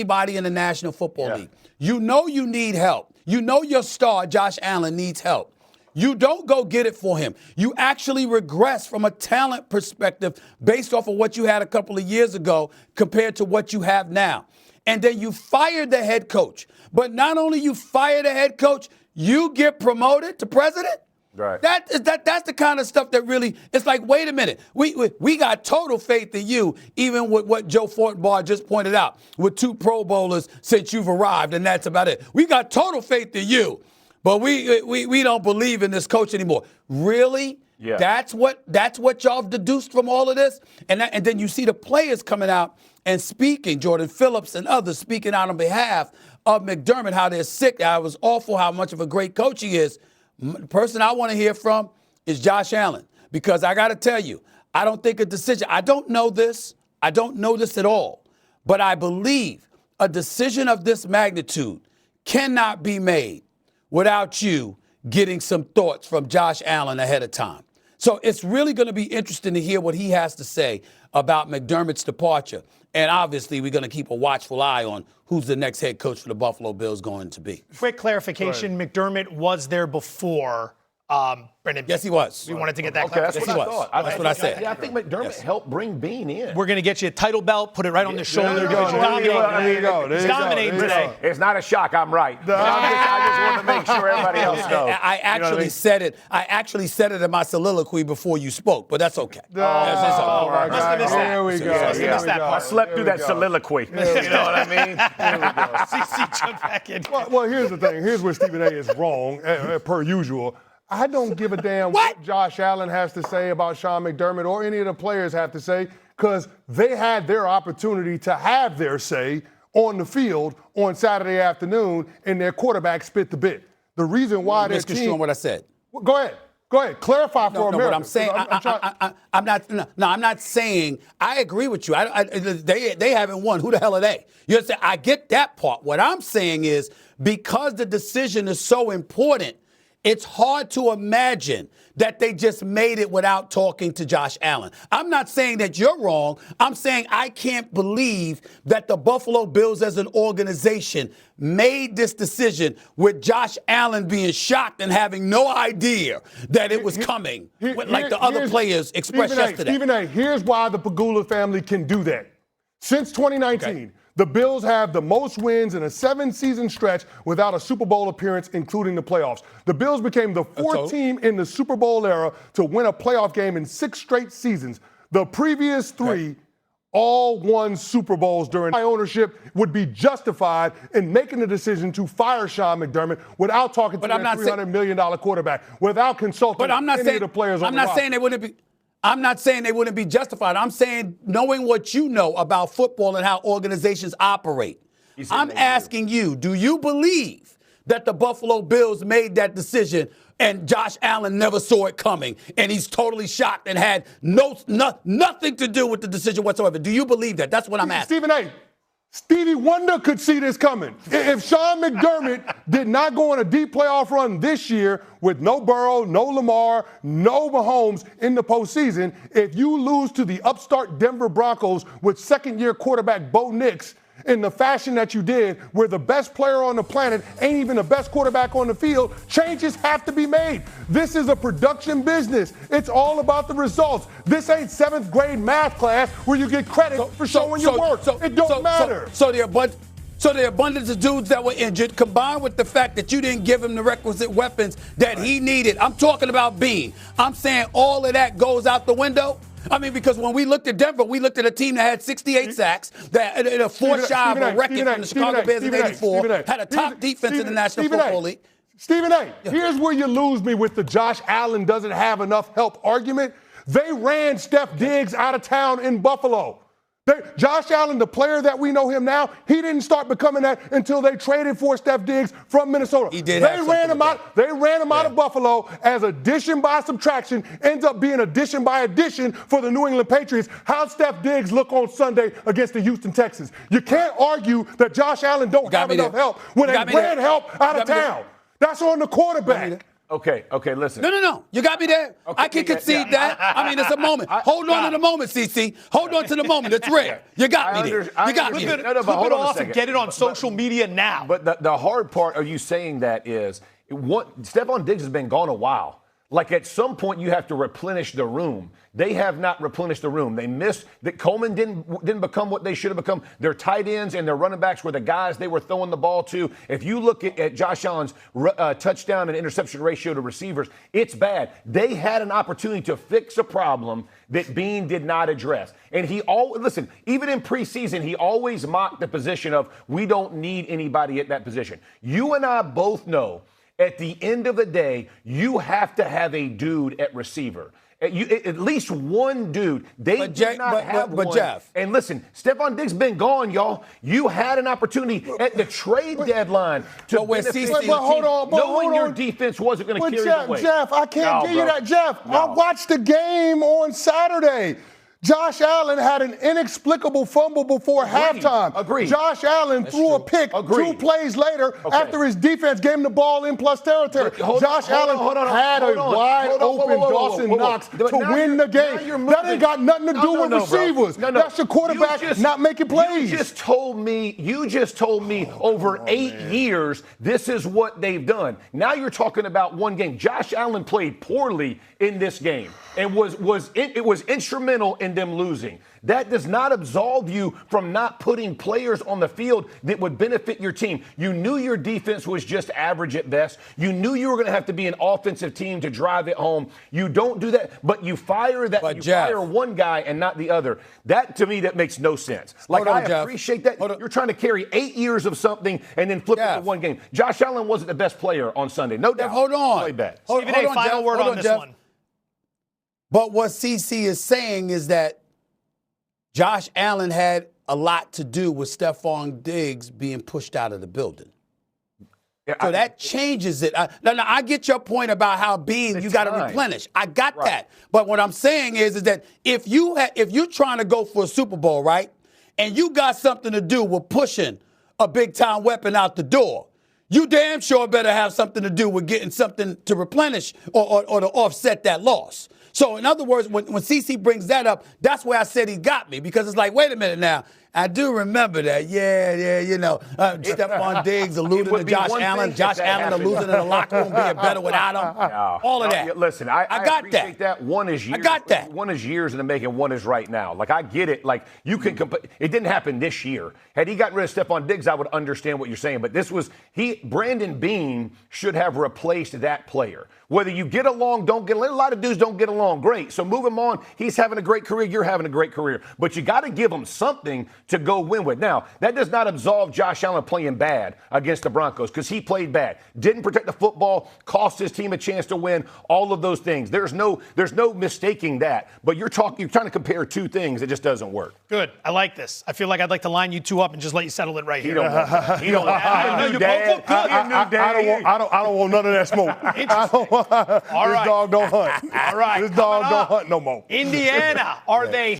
anybody in the National Football League. You know you need help. You know your star, Josh Allen, needs help. You don't go get it for him. You actually regress from a talent perspective based off of what you had a couple of years ago compared to what you have now. And then you fire the head coach. But not only you fire the head coach, you get promoted to president. Right. That's the kind of stuff that really, it's like, wait a minute. We got total faith in you, even with what Joe Fortenbaugh just pointed out, with 2 Pro Bowlers since you've arrived, and that's about it. We got total faith in you. But we don't believe in this coach anymore. Really? Yeah. That's what y'all have deduced from all of this? And then you see the players coming out and speaking, Jordan Phillips and others speaking out on behalf of McDermott, how they're sick, how it was awful, how much of a great coach he is. The person I want to hear from is Josh Allen. Because I got to tell you, I don't think a decision, I don't know this at all. But I believe a decision of this magnitude cannot be made without you getting some thoughts from Josh Allen ahead of time. So it's really going to be interesting to hear what he has to say about McDermott's departure. And obviously, we're going to keep a watchful eye on who's the next head coach for the Buffalo Bills going to be. Quick clarification, McDermott was there before Brendan. Yes, he was. We wanted to get that clarification. Yes, he was. That's what I said. Yeah, I think McDermott helped bring Bean in. We're going to get you a title belt, put it right on the shoulder. There you go. He's dominating today. It's not a shock. I'm right. I just want to make sure everybody else knows. I actually said it. I actually said it in my soliloquy before you spoke, but that's okay. Here we go. I slept through that soliloquy. You know what I mean? CC jump back in. Well, here's the thing. Here's where Stephen A. is wrong, per usual. I don't give a damn what Josh Allen has to say about Sean McDermott or any of the players have to say, because they had their opportunity to have their say on the field on Saturday afternoon, and their quarterback spit the bit. The reason why their team... Misconstruing what I said. Go ahead. Clarify for America. No, what I'm saying, I'm not saying, I agree with you. They haven't won. Who the hell are they? You understand? I get that part. What I'm saying is, because the decision is so important, it's hard to imagine that they just made it without talking to Josh Allen. I'm not saying that you're wrong. I'm saying I can't believe that the Buffalo Bills as an organization made this decision with Josh Allen being shocked and having no idea that it was coming, like the other players expressed yesterday. Stephen A., here's why the Pagula family can do that. Since 2019, the Bills have the most wins in a 7-season stretch without a Super Bowl appearance, including the playoffs. The Bills became the 4th team in the Super Bowl era to win a playoff game in 6 straight seasons. The previous 3 all won Super Bowls during my ownership would be justified in making the decision to fire Sean McDermott without talking to their $300 million quarterback, without consulting any of the players on the roster. I'm not saying they wouldn't be justified. I'm saying knowing what you know about football and how organizations operate. I'm asking you, do you believe that the Buffalo Bills made that decision and Josh Allen never saw it coming and he's totally shocked and had nothing to do with the decision whatsoever? Do you believe that? That's what I'm asking. Stephen A., Stevie Wonder could see this coming. If Sean McDermott did not go on a deep playoff run this year with no Burrow, no Lamar, no Mahomes in the postseason, if you lose to the upstart Denver Broncos with second-year quarterback Bo Nix in the fashion that you did, where the best player on the planet ain't even the best quarterback on the field, changes have to be made. This is a production business. It's all about the results. This ain't 7th grade math class where you get credit for showing your work. It don't matter. So the abundance of dudes that were injured, combined with the fact that you didn't give him the requisite weapons that he needed. I'm talking about Bean. I'm saying all of that goes out the window. I mean, because when we looked at Denver, we looked at a team that had 68 sacks, that a 4 shy of a record from the Chicago Bears in 84, had a top defense in the National Football League. Stephen A., here's where you lose me with the Josh Allen doesn't have enough help argument. They ran Steph Diggs out of town in Buffalo. Josh Allen, the player that we know him now, he didn't start becoming that until they traded for Steph Diggs from Minnesota. They ran him out of Buffalo as addition by subtraction, ends up being addition by addition for the New England Patriots. How'd Steph Diggs look on Sunday against the Houston Texans? You can't argue that Josh Allen don't have enough help when they ran help out of town. That's on the quarterback. Okay, listen. No. You got me there. Okay, I can concede that. I mean, it's a moment. Hold on to the moment, CC. Hold on to the moment. It's rare. You got me there. You got me there. Flip it off and get it on social media now. But the hard part of you saying that is, Stephon Diggs has been gone a while. Like at some point you have to replenish the room. They have not replenished the room. They missed that Coleman didn't become what they should have become. Their tight ends and their running backs were the guys they were throwing the ball to. If you look at Josh Allen's touchdown and interception ratio to receivers, it's bad. They had an opportunity to fix a problem that Bean did not address. And even in preseason, he always mocked the position of we don't need anybody at that position. You and I both know at the end of the day, you have to have a dude at receiver. At least one dude. They did not have one. Jeff. And listen, Stephon Diggs been gone, y'all. You had an opportunity at the trade deadline to benefit your team, knowing your defense wasn't going to carry the weight. Jeff, I can't give you that. Jeff, I watched the game on Saturday. Josh Allen had an inexplicable fumble before halftime. Agreed. Josh Allen threw a pick 2 plays later after his defense gave him the ball in plus territory. Josh Allen had a wide-open Dawson Knox to win the game. That ain't got nothing to do with receivers. That's your quarterback not making plays. You just told me over 8 years this is what they've done. Now you're talking about one game. Josh Allen played poorly in this game and it was instrumental in them losing. That does not absolve you from not putting players on the field that would benefit your team. You knew your defense was just average at best. You knew you were going to have to be an offensive team to drive it home. You don't do that, but you fire one guy and not the other. That, to me, that makes no sense. Like, I appreciate that. You're trying to carry 8 years of something and then flip it to one game. Josh Allen wasn't the best player on Sunday. No doubt. Hold on. Played bad. Stephen A., final word on this one. But what CC is saying is that Josh Allen had a lot to do with Stephon Diggs being pushed out of the building. Yeah, so that changes it. Now, I get your point about how you got to replenish. I got that. But what I'm saying is that if you're trying to go for a Super Bowl, right, and you got something to do with pushing a big-time weapon out the door, you damn sure better have something to do with getting something to replenish or to offset that loss. So, in other words, when CC brings that up, that's where I said he got me, because it's like, wait a minute now. I do remember that. Stephon Diggs alluding to Josh Allen. Josh Allen alluding to the locker room being better without him. All of that. Listen, I got appreciate that. One is years. I got that. One is years in the making. One is right now. Like, I get it. Like, you can it didn't happen this year. Had he gotten rid of Stephon Diggs, I would understand what you're saying. But Brandon Beane should have replaced that player. Whether you get along, don't get along. A lot of dudes don't get along. Great. So move him on. He's having a great career. You're having a great career. But you got to give him something to go win with. Now, that does not absolve Josh Allen playing bad against the Broncos, because he played bad. Didn't protect the football, cost his team a chance to win, all of those things. There's no mistaking that. But you're trying to compare two things. It just doesn't work. Good. I like this. I feel like I'd like to line you two up and just let you settle it right here. You don't want that. You both look good. I don't want none of that smoke. All right. This dog don't hunt. All right. This dog don't hunt no more. Indiana, are they